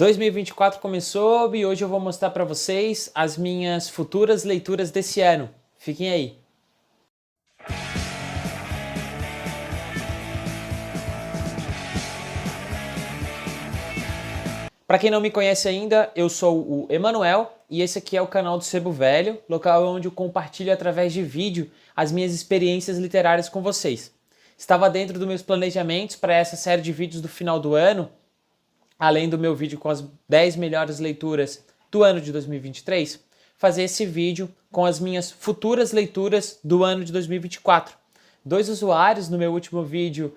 2024 começou e hoje eu vou mostrar para vocês as minhas futuras leituras desse ano. Fiquem aí. Para quem não me conhece ainda, eu sou o Emanuel e esse aqui é o canal do Sebo Velho, local onde eu compartilho através de vídeo as minhas experiências literárias com vocês. Estava dentro dos meus planejamentos para essa série de vídeos do final do ano, além do meu vídeo com as 10 melhores leituras do ano de 2023, fazer esse vídeo com as minhas futuras leituras do ano de 2024. Dois usuários no meu último vídeo,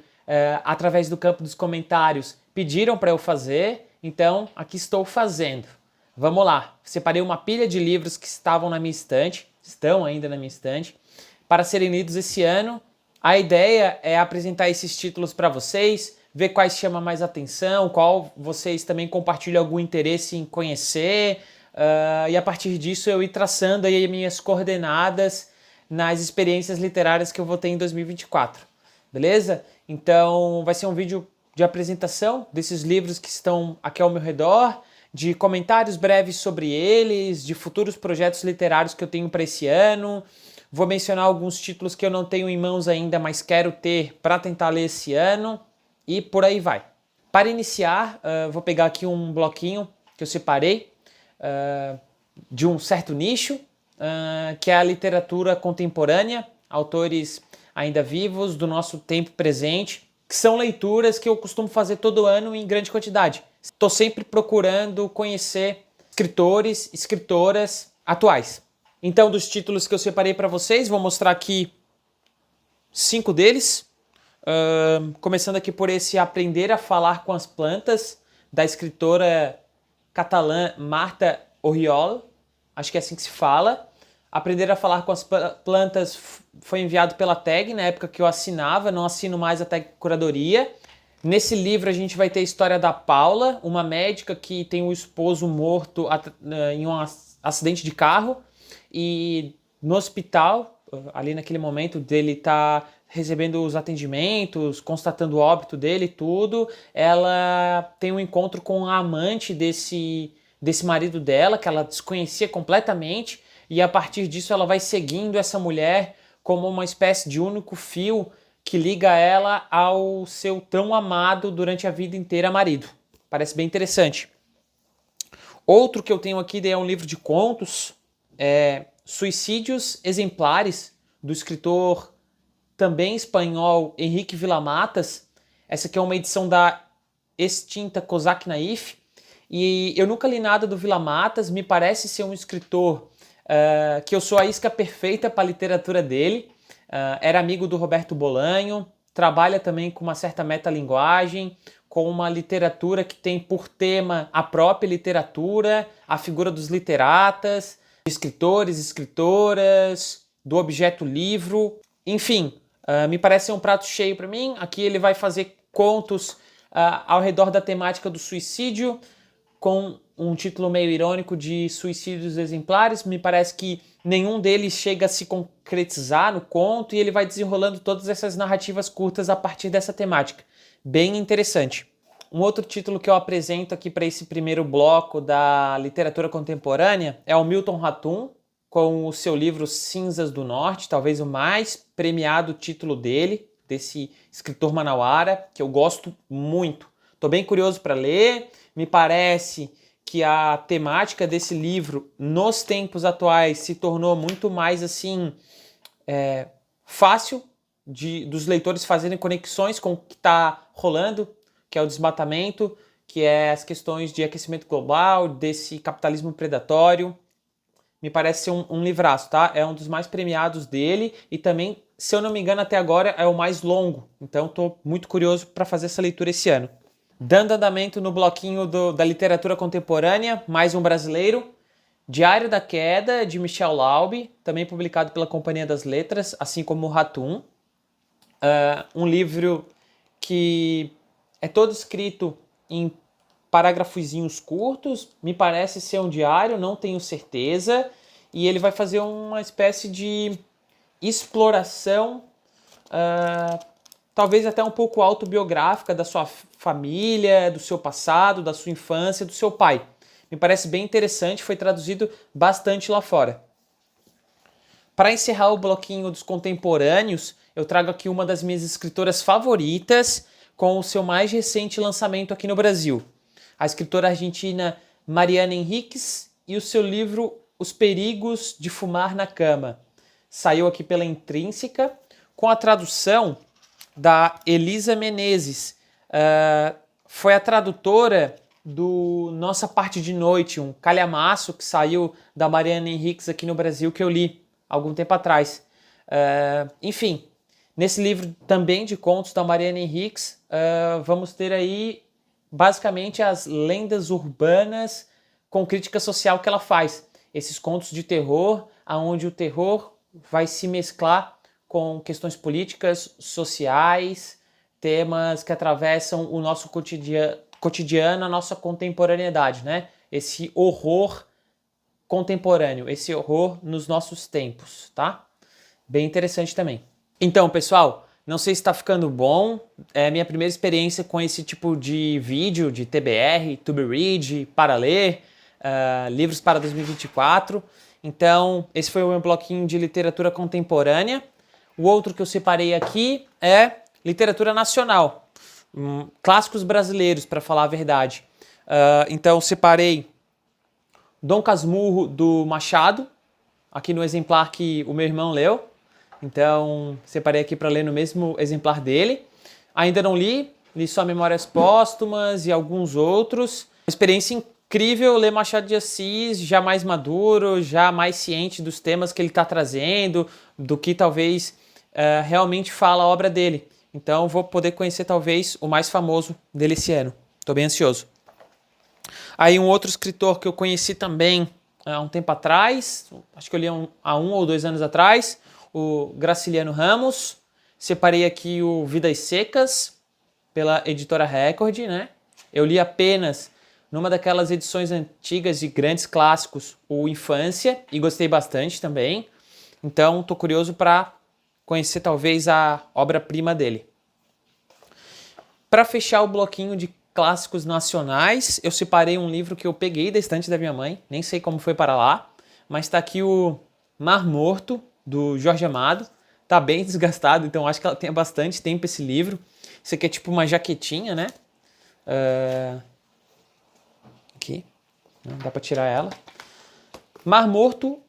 através do campo dos comentários, pediram para eu fazer, então aqui estou fazendo. Vamos lá, separei uma pilha de livros que estavam na minha estante, estão ainda na minha estante, para serem lidos esse ano. A ideia é apresentar esses títulos para vocês, ver quais chamam mais atenção, qual vocês também compartilham algum interesse em conhecer, e a partir disso eu ir traçando aí minhas coordenadas nas experiências literárias que eu vou ter em 2024, beleza? Então vai ser um vídeo de apresentação desses livros que estão aqui ao meu redor, de comentários breves sobre eles, de futuros projetos literários que eu tenho para esse ano. Vou mencionar alguns títulos que eu não tenho em mãos ainda, mas quero ter para tentar ler esse ano. E por aí vai. Para iniciar, vou pegar aqui um bloquinho que eu separei de um certo nicho, que é a literatura contemporânea, autores ainda vivos do nosso tempo presente, que são leituras que eu costumo fazer todo ano em grande quantidade. Estou sempre procurando conhecer escritores, escritoras atuais. Então, dos títulos que eu separei para vocês, vou mostrar aqui 5 deles. Começando aqui por esse Aprender a Falar com as Plantas, da escritora catalã Marta Orriols, acho que é assim que se fala. Aprender a Falar com as Plantas foi enviado pela TAG, na época que eu assinava, não assino mais a TAG Curadoria. Nesse livro a gente vai ter a história da Paula, uma médica que tem o esposo morto em um acidente de carro, e no hospital, ali naquele momento dele tá recebendo os atendimentos, constatando o óbito dele e tudo, ela tem um encontro com a amante desse marido dela, que ela desconhecia completamente, e a partir disso ela vai seguindo essa mulher como uma espécie de único fio que liga ela ao seu tão amado durante a vida inteira marido. Parece bem interessante. Outro que eu tenho aqui é um livro de contos, Suicídios Exemplares, do escritor também espanhol Enrique Vila-Matas. Essa aqui é uma edição da extinta Cosac Naif, e eu nunca li nada do Vila-Matas, me parece ser um escritor que eu sou a isca perfeita para a literatura dele. Era amigo do Roberto Bolanho, trabalha também com uma certa metalinguagem, com uma literatura que tem por tema a própria literatura, a figura dos literatas, escritores, escritoras, do objeto livro, enfim, me parece ser um prato cheio para mim. Aqui ele vai fazer contos ao redor da temática do suicídio, com um título meio irônico de Suicídios Exemplares. Me parece que nenhum deles chega a se concretizar no conto, e ele vai desenrolando todas essas narrativas curtas a partir dessa temática. Bem interessante. Um outro título que eu apresento aqui para esse primeiro bloco da literatura contemporânea é o Milton Ratum, com o seu livro Cinzas do Norte, talvez o mais premiado título dele, desse escritor manauara, que eu gosto muito. Estou bem curioso para ler. Me parece que a temática desse livro, nos tempos atuais, se tornou muito mais assim fácil dos leitores fazerem conexões com o que está rolando, que é o desmatamento, que é as questões de aquecimento global, desse capitalismo predatório. Me parece ser um livraço, tá? É um dos mais premiados dele, e também, se eu não me engano, até agora é o mais longo. Então estou muito curioso para fazer essa leitura esse ano. Dando andamento no bloquinho da literatura contemporânea, mais um brasileiro, Diário da Queda, de Michel Laube, também publicado pela Companhia das Letras, assim como o Ratum. Um livro que é todo escrito em parágrafozinhos curtos, me parece ser um diário, não tenho certeza, e ele vai fazer uma espécie de exploração talvez até um pouco autobiográfica da sua família, do seu passado, da sua infância, do seu pai. Me parece bem interessante, foi traduzido bastante lá fora. Para encerrar o bloquinho dos contemporâneos, eu trago aqui uma das minhas escritoras favoritas com o seu mais recente lançamento aqui no Brasil. A escritora argentina Mariana Enríquez e o seu livro Os Perigos de Fumar na Cama. Saiu aqui pela Intrínseca, com a tradução da Elisa Menezes. Foi a tradutora do Nossa Parte de Noite, um calhamaço que saiu da Mariana Enríquez aqui no Brasil, que eu li há algum tempo atrás. Enfim, nesse livro também de contos da Mariana Enríquez, vamos ter aí basicamente as lendas urbanas com crítica social que ela faz. Esses contos de terror, onde o terror vai se mesclar com questões políticas, sociais, temas que atravessam o nosso cotidiano, a nossa contemporaneidade, né? Esse horror contemporâneo, esse horror nos nossos tempos, tá? Bem interessante também. Então, pessoal, não sei se está ficando bom. É a minha primeira experiência com esse tipo de vídeo, de TBR, TubeRead, para ler, livros para 2024. Então, esse foi o meu bloquinho de literatura contemporânea. O outro que eu separei aqui é literatura nacional, clássicos brasileiros, para falar a verdade. Então, separei Dom Casmurro, do Machado, aqui no exemplar que o meu irmão leu. Então, separei aqui para ler no mesmo exemplar dele. Ainda não li só Memórias Póstumas e alguns outros. Uma experiência incrível ler Machado de Assis, já mais maduro, já mais ciente dos temas que ele está trazendo, do que talvez realmente fala a obra dele. Então, vou poder conhecer talvez o mais famoso dele esse ano. Estou bem ansioso. Aí um outro escritor que eu conheci também há um tempo atrás, acho que eu li há 1 ou 2 anos atrás, o Graciliano Ramos. Separei aqui o Vidas Secas, pela editora Record, né? Eu li apenas numa daquelas edições antigas de grandes clássicos, o Infância, e gostei bastante também. Então, estou curioso para conhecer talvez a obra-prima dele. Para fechar o bloquinho de clássicos nacionais, eu separei um livro que eu peguei da estante da minha mãe, nem sei como foi para lá, mas está aqui o Mar Morto, do Jorge Amado. Tá bem desgastado, então acho que ela tem bastante tempo esse livro. Isso aqui é tipo uma jaquetinha, né? Aqui, dá para tirar ela. Mar Morto,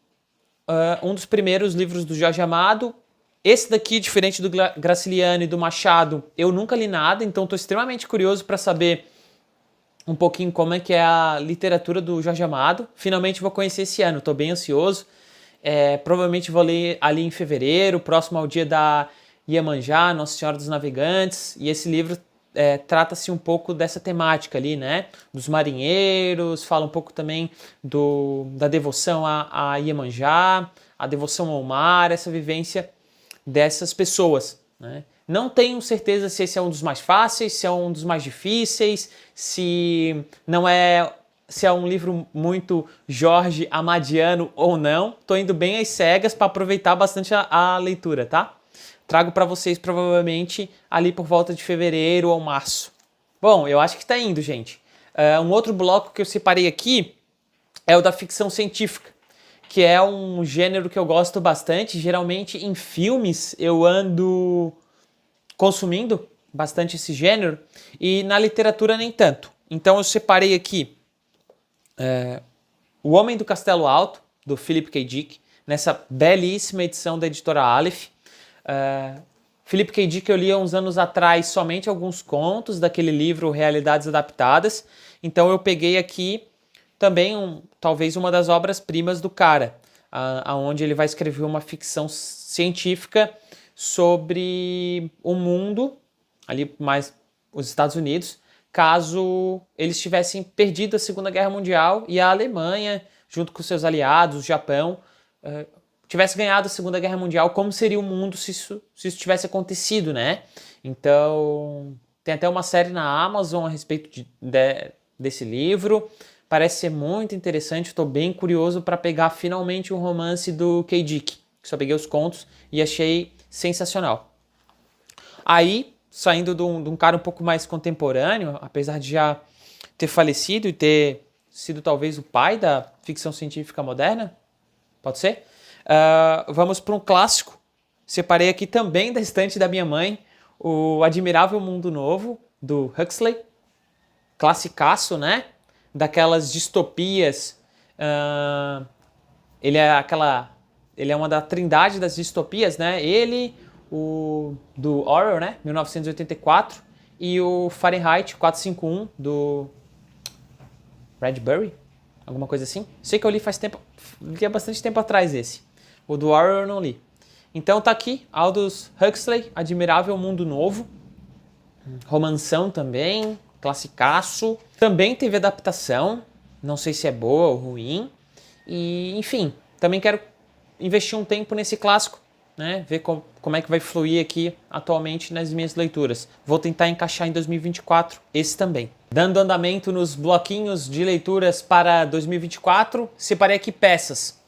um dos primeiros livros do Jorge Amado. Esse daqui, diferente do Graciliano e do Machado, eu nunca li nada, então estou extremamente curioso para saber um pouquinho como é que é a literatura do Jorge Amado. Finalmente vou conhecer esse ano, estou bem ansioso. Provavelmente vou ler ali em fevereiro, próximo ao dia da Iemanjá, Nossa Senhora dos Navegantes, e esse livro trata-se um pouco dessa temática ali, né? Dos marinheiros, fala um pouco também da devoção a Iemanjá, a devoção ao mar, essa vivência dessas pessoas, né? Não tenho certeza se esse é um dos mais fáceis, se é um dos mais difíceis, se é um livro muito Jorge Amadiano ou não. Tô indo bem às cegas para aproveitar bastante a leitura, tá? Trago para vocês provavelmente ali por volta de fevereiro ou março. Bom, eu acho que tá indo, gente. Um outro bloco que eu separei aqui é o da ficção científica, que é um gênero que eu gosto bastante. Geralmente em filmes eu ando consumindo bastante esse gênero e na literatura nem tanto. Então eu separei aqui O Homem do Castelo Alto, do Philip K. Dick, nessa belíssima edição da editora Aleph. Philip K. Dick eu li há uns anos atrás somente alguns contos daquele livro Realidades Adaptadas, então eu peguei aqui também talvez uma das obras-primas do cara, onde ele vai escrever uma ficção científica sobre o mundo, ali mais os Estados Unidos, caso eles tivessem perdido a Segunda Guerra Mundial e a Alemanha, junto com seus aliados, o Japão, tivesse ganhado a Segunda Guerra Mundial, como seria o mundo se isso tivesse acontecido, né? Então, tem até uma série na Amazon a respeito desse livro. Parece ser muito interessante, estou bem curioso para pegar finalmente um romance do K. Dick. Só peguei os contos e achei sensacional. Aí, saindo de um cara um pouco mais contemporâneo, apesar de já ter falecido e ter sido talvez o pai da ficção científica moderna. Pode ser? Vamos para um clássico. Separei aqui também da estante da minha mãe, o Admirável Mundo Novo, do Huxley. Classicaço, né? Daquelas distopias. Ele é uma da trindade das distopias, né? Ele, o do Orwell, né? 1984, e o Fahrenheit 451, do Bradbury, alguma coisa assim. Sei que eu li faz tempo, li há bastante tempo atrás esse. O do Orwell eu não li. Então tá aqui, Aldous Huxley, Admirável Mundo Novo. Romanção também, classicaço. Também teve adaptação, não sei se é boa ou ruim. E, enfim, também quero investir um tempo nesse clássico, né? Ver como é que vai fluir aqui atualmente nas minhas leituras. Vou tentar encaixar em 2024 esse também. Dando andamento nos bloquinhos de leituras para 2024, separei aqui peças.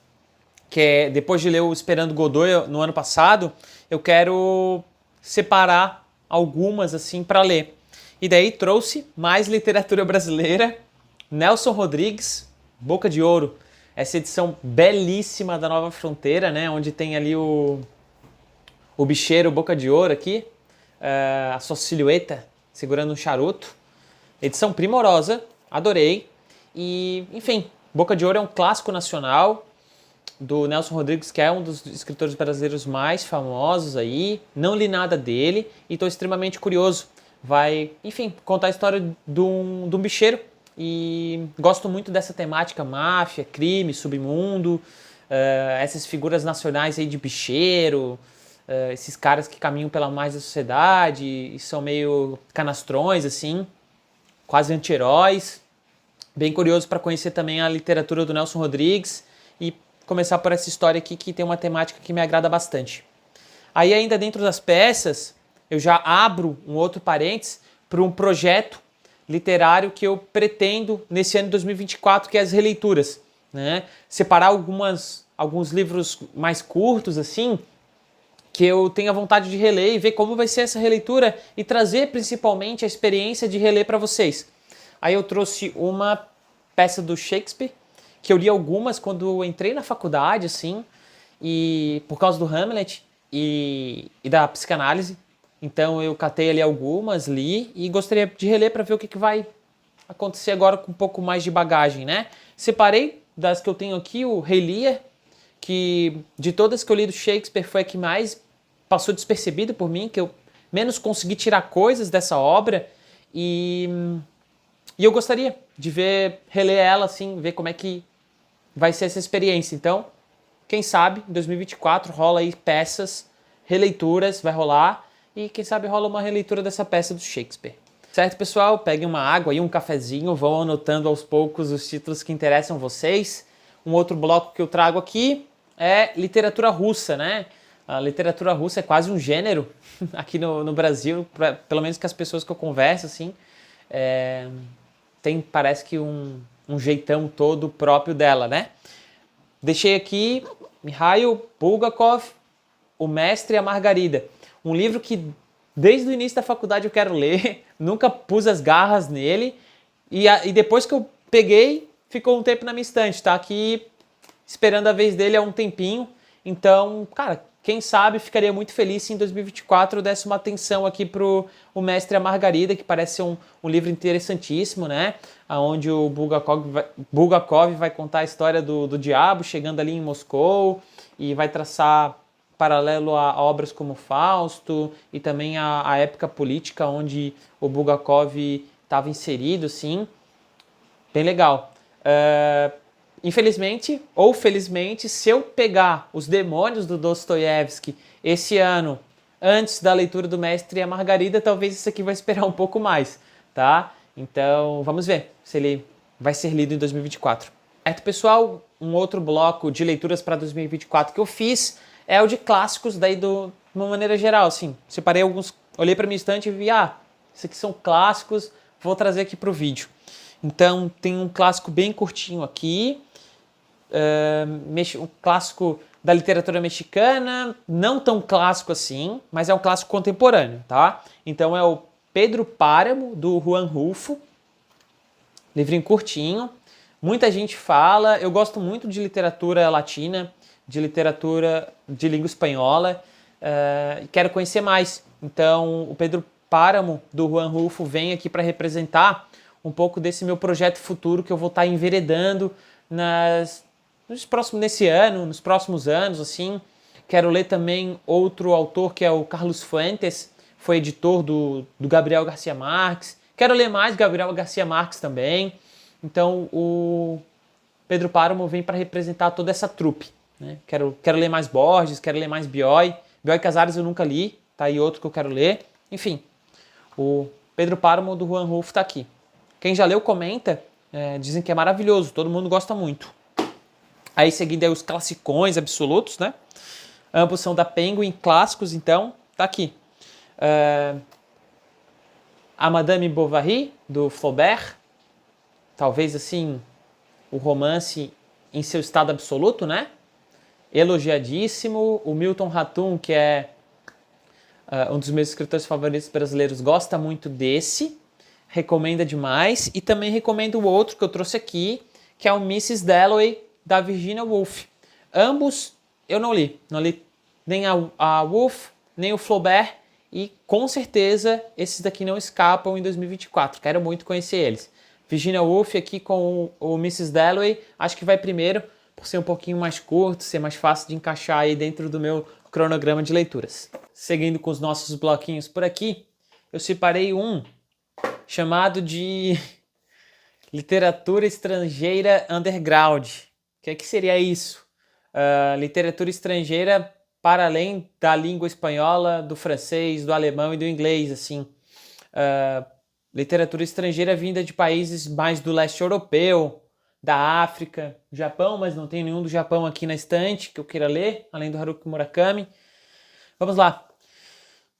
Que é, depois de ler o Esperando Godot no ano passado, eu quero separar algumas assim para ler. E daí trouxe mais literatura brasileira, Nelson Rodrigues, Boca de Ouro, essa edição belíssima da Nova Fronteira, né, onde tem ali o bicheiro Boca de Ouro aqui, a sua silhueta segurando um charuto. Edição primorosa, adorei. E, enfim, Boca de Ouro é um clássico nacional do Nelson Rodrigues, que é um dos escritores brasileiros mais famosos aí. Não li nada dele e estou extremamente curioso. Vai, enfim, contar a história de um bicheiro. E gosto muito dessa temática máfia, crime, submundo, essas figuras nacionais aí de bicheiro, esses caras que caminham pela mais da sociedade e são meio canastrões, assim, quase anti-heróis. Bem curioso para conhecer também a literatura do Nelson Rodrigues e começar por essa história aqui que tem uma temática que me agrada bastante. Aí ainda dentro das peças, eu já abro um outro parênteses para um projeto literário que eu pretendo nesse ano de 2024, que é as releituras, né? Separar alguns livros mais curtos, assim, que eu tenha vontade de reler e ver como vai ser essa releitura e trazer principalmente a experiência de reler para vocês. Aí eu trouxe uma peça do Shakespeare, que eu li algumas quando eu entrei na faculdade, assim, e por causa do Hamlet e da psicanálise. Então eu catei ali algumas, li e gostaria de reler para ver o que vai acontecer agora com um pouco mais de bagagem, né? Separei das que eu tenho aqui o Rei Lear, que de todas que eu li do Shakespeare foi a que mais passou despercebido por mim, que eu menos consegui tirar coisas dessa obra e eu gostaria de reler ela, assim, ver como é que vai ser essa experiência. Então, quem sabe, em 2024 rola aí peças, releituras, vai rolar, e quem sabe rola uma releitura dessa peça do Shakespeare. Certo, pessoal? Peguem uma água e um cafezinho, vão anotando aos poucos os títulos que interessam vocês. Um outro bloco que eu trago aqui é literatura russa, né? A literatura russa é quase um gênero aqui no Brasil, pelo menos com as pessoas que eu converso, assim. Tem, parece que um jeitão todo próprio dela, né? Deixei aqui Mikhail Bulgakov, O Mestre e a Margarida. Um livro que desde o início da faculdade eu quero ler, nunca pus as garras nele, e depois que eu peguei, ficou um tempo na minha estante, tá aqui esperando a vez dele há um tempinho. Então, cara, quem sabe ficaria muito feliz se em 2024 eu desse uma atenção aqui pro O Mestre e a Margarida, que parece ser um livro interessantíssimo, né? Onde o Bulgakov vai contar a história do diabo chegando ali em Moscou e vai traçar paralelo a obras como Fausto e também a época política onde o Bulgakov estava inserido, sim. Bem legal. Infelizmente ou felizmente, se eu pegar Os Demônios do Dostoiévski esse ano, antes da leitura do Mestre e a Margarida, talvez isso aqui vai esperar um pouco mais, tá? Então, vamos ver se ele vai ser lido em 2024. Certo, pessoal? Um outro bloco de leituras para 2024 que eu fiz é o de clássicos, daí de uma maneira geral, assim. Separei alguns, olhei para minha estante e vi, isso aqui são clássicos, vou trazer aqui para o vídeo. Então, tem um clássico bem curtinho aqui, um clássico Da literatura mexicana, não tão clássico assim, mas é um clássico contemporâneo, tá? Então é o Pedro Páramo, do Juan Rulfo, livrinho curtinho. Muita gente fala, eu gosto muito de literatura latina, de literatura de língua espanhola, quero conhecer mais. Então, o Pedro Páramo, do Juan Rulfo, vem aqui para representar um pouco desse meu projeto futuro que eu vou estar enveredando nesse ano, nos próximos anos, assim. Quero ler também outro autor que é o Carlos Fuentes, foi editor do Gabriel Garcia Marques. Quero ler mais Gabriel Garcia Marques também. Então, o Pedro Páramo vem para representar toda essa trupe, né? Quero ler mais Borges, quero ler mais Bioy. Bioy Casares eu nunca li, tá aí outro que eu quero ler. Enfim, o Pedro Páramo do Juan Rulfo tá aqui. Quem já leu, comenta. Dizem que é maravilhoso, todo mundo gosta muito. Aí, seguindo aí os classicões absolutos, né? Ambos são da Penguin, clássicos, então, tá aqui. A Madame Bovary, do Flaubert. Talvez, assim, o romance em seu estado absoluto, né? Elogiadíssimo. O Milton Ratum, que é um dos meus escritores favoritos brasileiros, gosta muito desse. Recomenda demais. E também recomendo o outro que eu trouxe aqui, que é o Mrs. Dalloway, da Virginia Woolf. Ambos eu não li. Não li nem a Woolf, nem o Flaubert. E com certeza esses daqui não escapam em 2024. Quero muito conhecer eles. Virginia Woolf aqui com o Mrs. Dalloway. Acho que vai primeiro, por ser um pouquinho mais curto, ser mais fácil de encaixar aí dentro do meu cronograma de leituras. Seguindo com os nossos bloquinhos por aqui, eu separei um chamado de literatura estrangeira underground. O que seria isso? Literatura estrangeira para além da língua espanhola, do francês, do alemão e do inglês, assim. Literatura estrangeira vinda de países mais do leste europeu, da África, Japão, mas não tem nenhum do Japão aqui na estante que eu queira ler, além do Haruki Murakami. Vamos lá.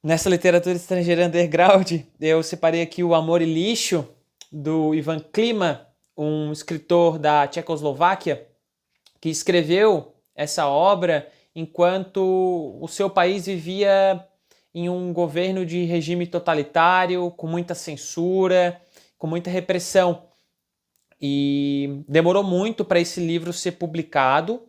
Nessa literatura estrangeira underground, eu separei aqui O Amor e Lixo, do Ivan Klima, um escritor da Tchecoslováquia, que escreveu essa obra enquanto o seu país vivia em um governo de regime totalitário, com muita censura, com muita repressão. E demorou muito para esse livro ser publicado.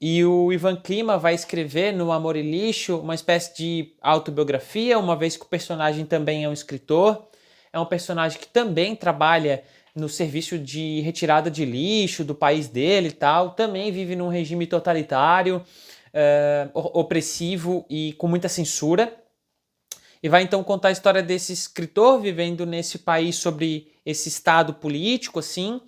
E o Ivan Klima vai escrever no Amor e Lixo uma espécie de autobiografia, uma vez que o personagem também é um escritor. É um personagem que também trabalha no serviço de retirada de lixo do país dele e tal. Também vive num regime totalitário, opressivo e com muita censura. E vai então contar a história desse escritor vivendo nesse país sobre esse estado político, assim,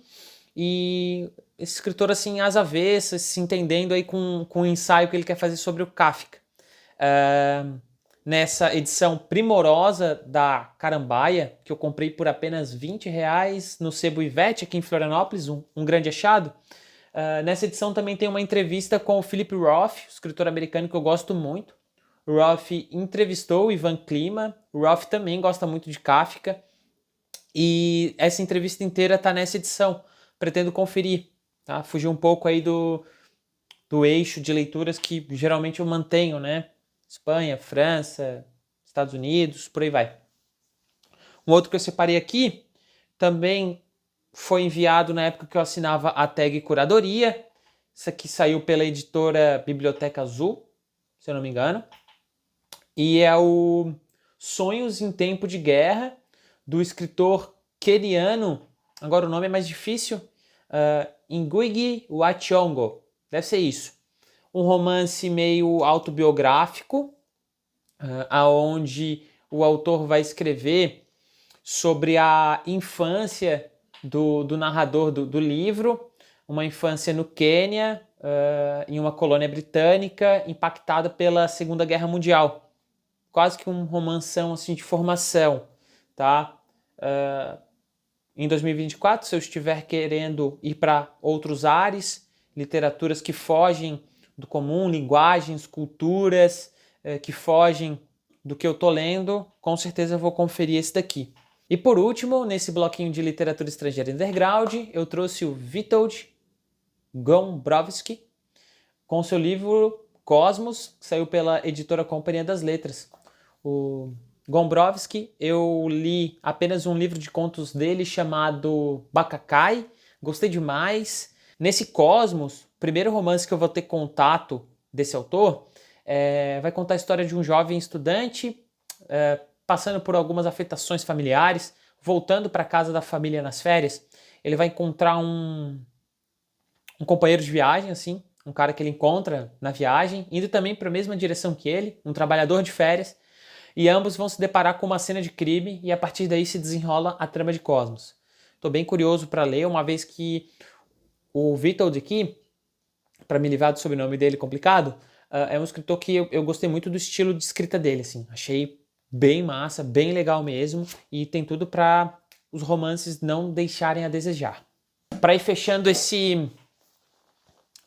e esse escritor, assim, às avessas, se entendendo aí com o ensaio que ele quer fazer sobre o Kafka. Nessa edição primorosa da Carambaia, que eu comprei por apenas R$20 no Sebo Ivete, aqui em Florianópolis, um grande achado. Nessa edição também tem uma entrevista com o Philip Roth, escritor americano que eu gosto muito. O Roth entrevistou o Ivan Klima, o Roth também gosta muito de Kafka, e essa entrevista inteira está nessa edição. Pretendo conferir, tá? Fugir um pouco aí do eixo de leituras que geralmente eu mantenho, né? Espanha, França, Estados Unidos, por aí vai. Um outro que eu separei aqui também foi enviado na época que eu assinava a tag Curadoria. Isso aqui saiu pela editora Biblioteca Azul, se eu não me engano. E é o Sonhos em Tempo de Guerra, do escritor queniano, agora o nome é mais difícil, Ngugi wa Thiong'o, deve ser isso. Um romance meio autobiográfico, aonde o autor vai escrever sobre a infância do narrador do livro, uma infância no Quênia, em uma colônia britânica, impactada pela Segunda Guerra Mundial. Quase que um romanção assim, de formação, tá? Em 2024, se eu estiver querendo ir para outros ares, literaturas que fogem do comum, linguagens, culturas que fogem do que eu tô lendo, com certeza eu vou conferir esse daqui. E por último, nesse bloquinho de literatura estrangeira underground, eu trouxe o Witold Gombrowski, com o seu livro Cosmos, que saiu pela editora Companhia das Letras. O Gombrowski, eu li apenas um livro de contos dele chamado Bacacai, gostei demais. Nesse Cosmos, primeiro romance que eu vou ter contato desse autor, vai contar a história de um jovem estudante passando por algumas afetações familiares, voltando para a casa da família nas férias. Ele vai encontrar um companheiro de viagem, assim, um cara que ele encontra na viagem, indo também para a mesma direção que ele, um trabalhador de férias, e ambos vão se deparar com uma cena de crime e a partir daí se desenrola a trama de Cosmos. Estou bem curioso para ler, uma vez que o Witold aqui, para me livrar do sobrenome dele complicado, é um escritor que eu gostei muito do estilo de escrita dele, assim. Achei bem massa, bem legal mesmo, e tem tudo para os romances não deixarem a desejar. Para ir fechando esse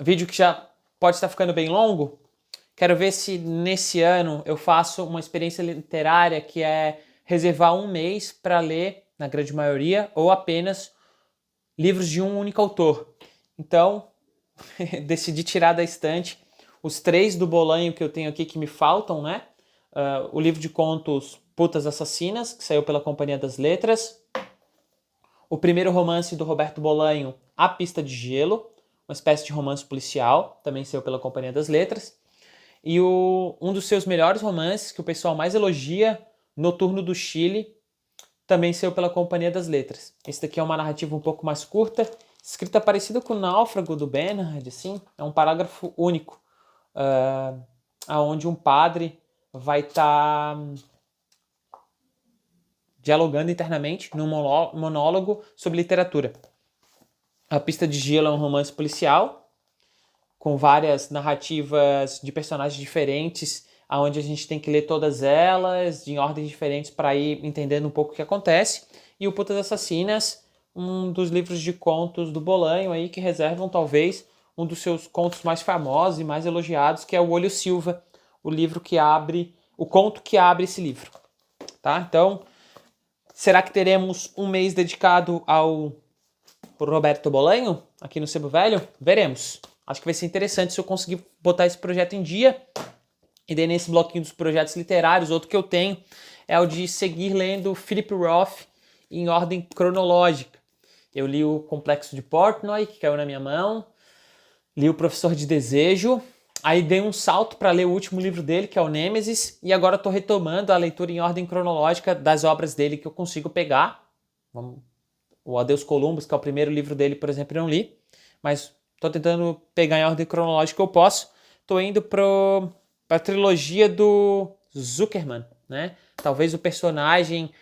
vídeo que já pode estar ficando bem longo, quero ver se nesse ano eu faço uma experiência literária que é reservar um mês para ler, na grande maioria, ou apenas livros de um único autor. Então, decidi tirar da estante os 3 do Bolanho que eu tenho aqui que me faltam, né? O livro de contos Putas Assassinas, que saiu pela Companhia das Letras. O primeiro romance do Roberto Bolanho, A Pista de Gelo, uma espécie de romance policial, também saiu pela Companhia das Letras. E um dos seus melhores romances, que o pessoal mais elogia, Noturno do Chile, também saiu pela Companhia das Letras. Esse daqui é uma narrativa um pouco mais curta, escrita parecida com o Náufrago do Bernhard, assim, é um parágrafo único, onde um padre vai estar dialogando internamente num monólogo sobre literatura. A Pista de Gelo é um romance policial, com várias narrativas de personagens diferentes, onde a gente tem que ler todas elas, em ordens diferentes, para ir entendendo um pouco o que acontece. E o Putas Assassinas, um dos livros de contos do Bolanho, aí, que reservam talvez um dos seus contos mais famosos e mais elogiados, que é O Olho Silva, o conto que abre esse livro. Tá? Então, será que teremos um mês dedicado ao Roberto Bolanho aqui no Sebo Velho? Veremos. Acho que vai ser interessante se eu conseguir botar esse projeto em dia. E daí nesse bloquinho dos projetos literários, outro que eu tenho é o de seguir lendo Philip Roth em ordem cronológica. Eu li o Complexo de Portnoy, que caiu na minha mão, li o Professor de Desejo, aí dei um salto para ler o último livro dele, que é o Nêmesis, e agora estou retomando a leitura em ordem cronológica das obras dele que eu consigo pegar. O Adeus Columbus, que é o primeiro livro dele, por exemplo, eu não li, mas estou tentando pegar em ordem cronológica que eu posso. Estou indo para a trilogia do Zuckerman, né? Talvez o personagem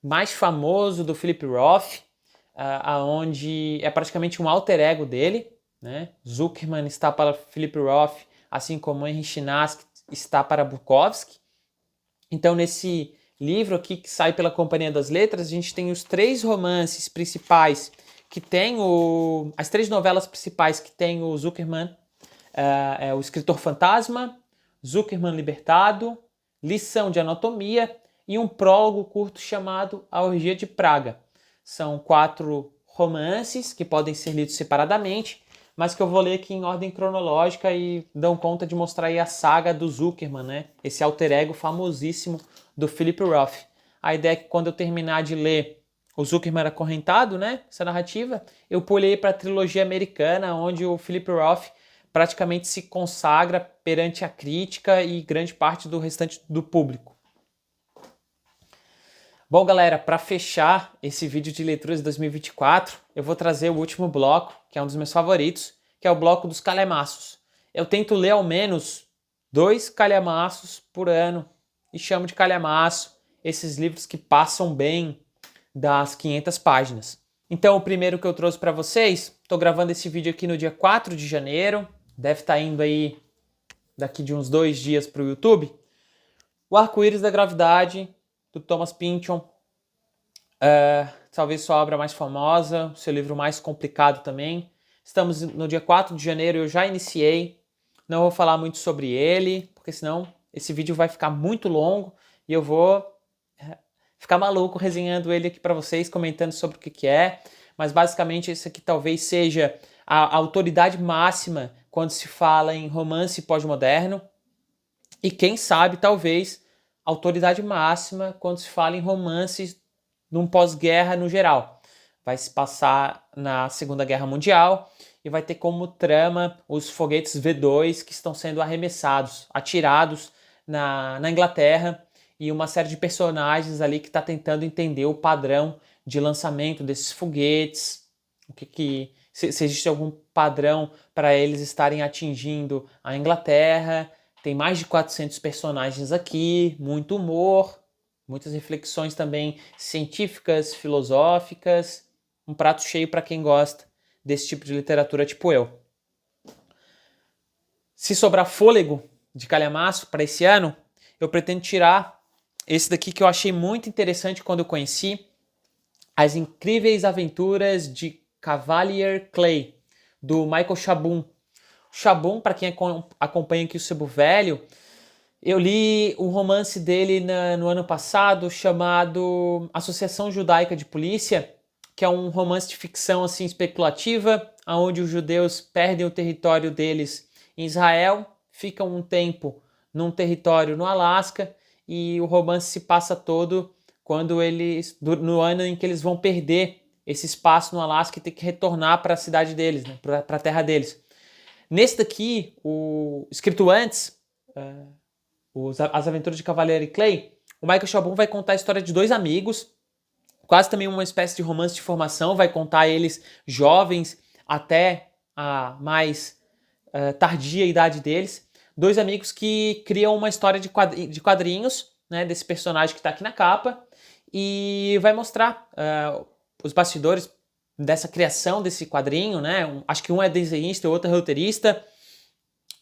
mais famoso do Philip Roth, onde é praticamente um alter ego dele, né? Zuckerman está para Philip Roth, assim como Henry Chinaski está para Bukowski. Então, nesse livro aqui que sai pela Companhia das Letras, a gente tem os 3 romances principais que tem as 3 novelas principais que tem o Zuckerman, é o Escritor Fantasma, Zuckerman Libertado, Lição de Anatomia e um prólogo curto chamado A Orgia de Praga. São 4 romances que podem ser lidos separadamente, mas que eu vou ler aqui em ordem cronológica e dão conta de mostrar aí a saga do Zuckerman, né? Esse alter ego famosíssimo do Philip Roth. A ideia é que quando eu terminar de ler o Zuckerman acorrentado, né? Essa narrativa, eu pulei para a trilogia americana, onde o Philip Roth praticamente se consagra perante a crítica e grande parte do restante do público. Bom, galera, para fechar esse vídeo de leituras de 2024, eu vou trazer o último bloco, que é um dos meus favoritos, que é o bloco dos calhamaços. Eu tento ler ao menos 2 calhamaços por ano, e chamo de calhamaço esses livros que passam bem das 500 páginas. Então, o primeiro que eu trouxe para vocês, estou gravando esse vídeo aqui no dia 4 de janeiro, deve estar indo aí daqui de uns 2 dias para o YouTube. O Arco-Íris da Gravidade, do Thomas Pynchon, talvez sua obra mais famosa, seu livro mais complicado também. Estamos no dia 4 de janeiro, eu já iniciei, não vou falar muito sobre ele, porque senão esse vídeo vai ficar muito longo e eu vou ficar maluco resenhando ele aqui para vocês, comentando sobre o que é, mas basicamente esse aqui talvez seja a autoridade máxima quando se fala em romance pós-moderno e, quem sabe, talvez, autoridade máxima quando se fala em romances num pós-guerra no geral. Vai se passar na Segunda Guerra Mundial e vai ter como trama os foguetes V2 que estão sendo arremessados, atirados na Inglaterra, e uma série de personagens ali que está tentando entender o padrão de lançamento desses foguetes, se existe algum padrão para eles estarem atingindo a Inglaterra. Tem mais de 400 personagens aqui, muito humor, muitas reflexões também científicas, filosóficas, um prato cheio para quem gosta desse tipo de literatura tipo eu. Se sobrar fôlego de calhamaço para esse ano, eu pretendo tirar esse daqui que eu achei muito interessante quando eu conheci, As Incríveis Aventuras de Cavalier Clay, do Michael Chabon. Chabon, para quem acompanha aqui o Sebo Velho, eu li um romance dele no ano passado chamado Associação Judaica de Polícia, que é um romance de ficção assim, especulativa, onde os judeus perdem o território deles em Israel, ficam um tempo num território no Alasca, e o romance se passa todo no ano em que eles vão perder esse espaço no Alasca e ter que retornar para a cidade deles, né, para a terra deles. Nesse daqui, escrito antes, As Aventuras de Cavalier e Clay, o Michael Chabon vai contar a história de dois amigos, quase também uma espécie de romance de formação, vai contar eles jovens até a mais tardia idade deles. Dois amigos que criam uma história de quadrinhos, né, desse personagem que está aqui na capa, e vai mostrar os bastidores dessa criação desse quadrinho, né? Acho que um é desenhista e o outro é roteirista.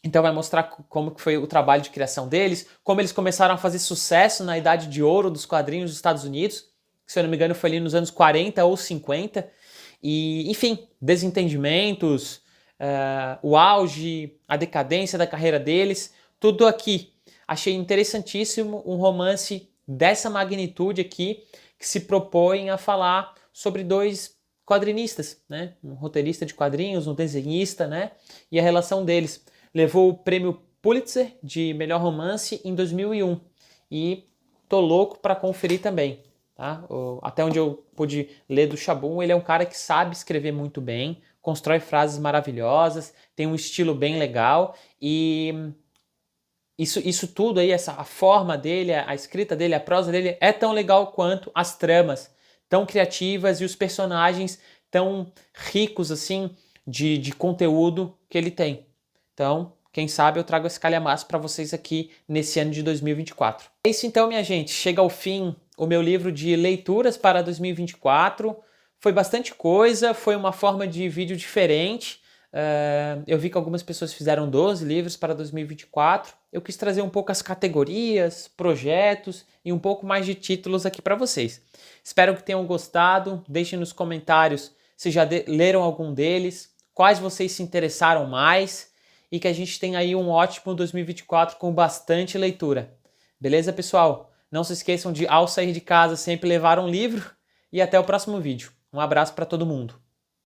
Então vai mostrar como que foi o trabalho de criação deles, como eles começaram a fazer sucesso na idade de ouro dos quadrinhos dos Estados Unidos, que, se eu não me engano, foi ali nos anos 40 ou 50. E, enfim, desentendimentos, o auge, a decadência da carreira deles, tudo aqui. Achei interessantíssimo um romance dessa magnitude aqui, que se propõe a falar sobre dois quadrinistas, né? Um roteirista de quadrinhos, um desenhista, né? E a relação deles. Levou o prêmio Pulitzer de melhor romance em 2001 e tô louco para conferir também, tá? Até onde eu pude ler do Chabon, ele é um cara que sabe escrever muito bem, constrói frases maravilhosas, tem um estilo bem legal, e isso tudo aí, a forma dele, a escrita dele, a prosa dele é tão legal quanto as tramas, tão criativas, e os personagens tão ricos assim de conteúdo que ele tem. Então, quem sabe eu trago esse calhamaço para vocês aqui nesse ano de 2024. É isso então, minha gente. Chega ao fim o meu livro de leituras para 2024. Foi bastante coisa, foi uma forma de vídeo diferente. Eu vi que algumas pessoas fizeram 12 livros para 2024. Eu quis trazer um pouco as categorias, projetos e um pouco mais de títulos aqui para vocês. Espero que tenham gostado. Deixem nos comentários se já leram algum deles, quais vocês se interessaram mais, e que a gente tenha aí um ótimo 2024 com bastante leitura. Beleza, pessoal? Não se esqueçam de, ao sair de casa, sempre levar um livro, e até o próximo vídeo. Um abraço para todo mundo.